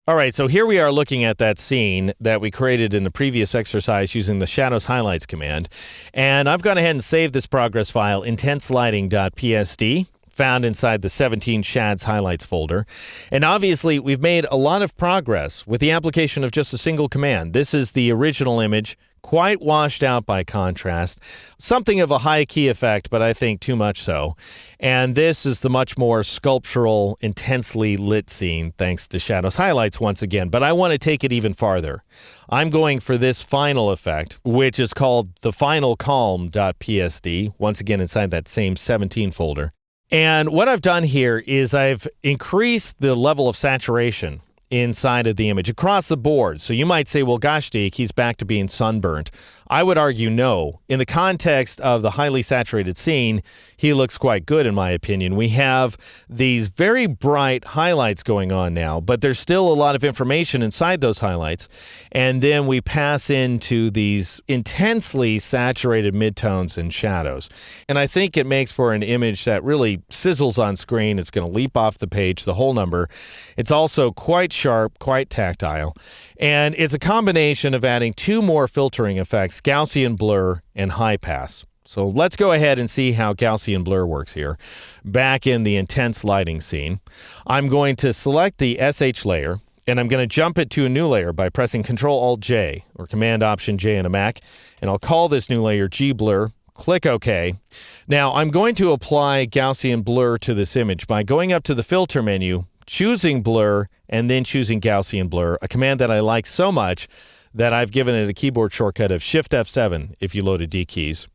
All right, so here we are looking at that scene that we created in the previous exercise using the Shadows Highlights command. And I've gone ahead and saved this progress file, intenselighting.psd, found inside the 17 Shads Highlights folder. And obviously, we've made a lot of progress with the application of just a single command. This is the original image, quite washed out by contrast. Something of a high key effect, but I think too much so. And this is the much more sculptural, intensely lit scene, thanks to Shadows Highlights once again. But I want to take it even farther. I'm going for this final effect, which is called the finalcalm.psd, once again inside that same 17 folder. And what I've done here is I've increased the level of saturation inside of the image across the board. So you might say, well, gosh, Deke, he's back to being sunburnt. I would argue no. In the context of the highly saturated scene, he looks quite good, in my opinion. We have these very bright highlights going on now, but there's still a lot of information inside those highlights. And then we pass into these intensely saturated midtones and shadows. And I think it makes for an image that really sizzles on screen. It's going to leap off the page, the whole number. It's also quite sharp, quite tactile. And it's a combination of adding two more filtering effects, Gaussian blur and high pass. So let's go ahead and see how Gaussian blur works here. Back in the intense lighting scene, I'm going to select the SH layer, and I'm going to jump it to a new layer by pressing Control-Alt-J or Command-Option-J in a Mac, and I'll call this new layer G-Blur. Click OK. Now I'm going to apply Gaussian blur to this image by going up to the filter menu, choosing blur, and then choosing Gaussian blur, a command that I like so much that I've given it a keyboard shortcut of Shift F7 if you loaded D keys.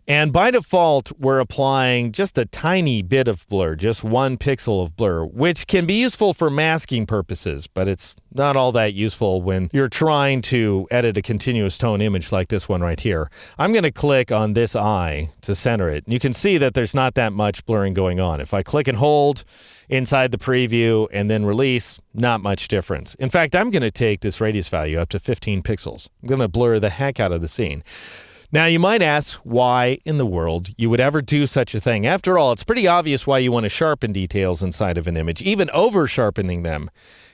And by default, we're applying just a tiny bit of blur, just 1 pixel of blur, which can be useful for masking purposes, but it's not all that useful when you're trying to edit a continuous tone image like this one right here. I'm going to click on this eye to center it. And you can see that there's not that much blurring going on. If I click and hold inside the preview and then release, not much difference. In fact, I'm going to take this radius value up to 15 pixels. I'm going to blur the heck out of the scene. Now, you might ask why in the world you would ever do such a thing. After all, it's pretty obvious why you want to sharpen details inside of an image. Even over-sharpening them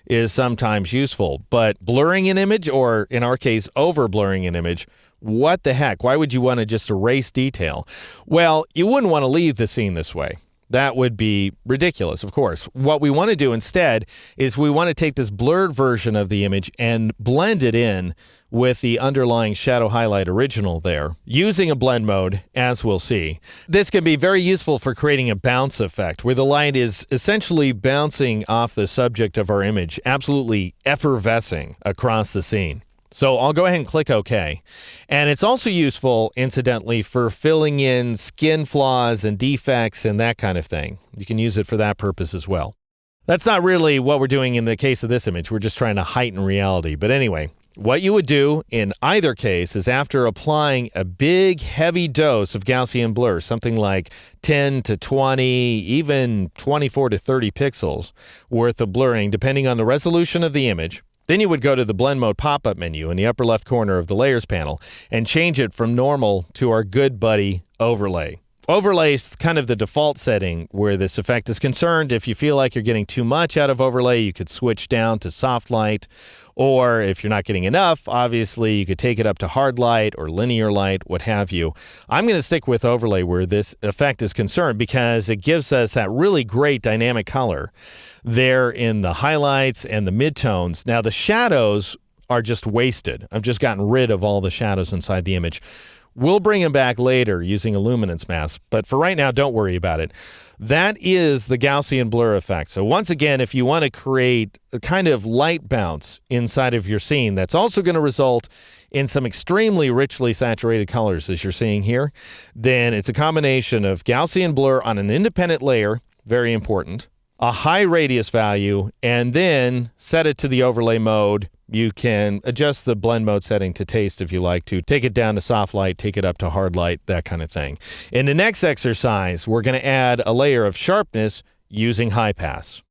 is sometimes useful. But blurring an image, or in our case, over-blurring an image, what the heck? Why would you want to just erase detail? Well, you wouldn't want to leave the scene this way. That would be ridiculous, of course. What we want to do instead is we want to take this blurred version of the image and blend it in with the underlying shadow highlight original there, using a blend mode, as we'll see. This can be very useful for creating a bounce effect, where the light is essentially bouncing off the subject of our image, absolutely effervescing across the scene. So I'll go ahead and click OK. And it's also useful, incidentally, for filling in skin flaws and defects and that kind of thing. You can use it for that purpose as well. That's not really what we're doing in the case of this image. We're just trying to heighten reality. But anyway, what you would do in either case is after applying a big, heavy dose of Gaussian blur, something like 10 to 20, even 24 to 30 pixels worth of blurring, depending on the resolution of the image, then you would go to the Blend Mode pop-up menu in the upper left corner of the Layers panel and change it from Normal to our good buddy Overlay. Overlay is kind of the default setting where this effect is concerned. If you feel like you're getting too much out of Overlay, you could switch down to Soft Light. Or if you're not getting enough, obviously you could take it up to Hard Light or Linear Light, what have you. I'm going to stick with Overlay where this effect is concerned because it gives us that really great dynamic color there in the highlights and the midtones. Now the shadows are just wasted. I've just gotten rid of all the shadows inside the image. We'll bring them back later using a luminance mask, but for right now, don't worry about it. That is the Gaussian blur effect. So once again, if you want to create a kind of light bounce inside of your scene, that's also going to result in some extremely richly saturated colors, as you're seeing here, then it's a combination of Gaussian blur on an independent layer, very important, a high radius value, and then set it to the overlay mode. You can adjust the blend mode setting to taste if you like to. Take it down to soft light, take it up to hard light, that kind of thing. In the next exercise, we're going to add a layer of sharpness using high pass.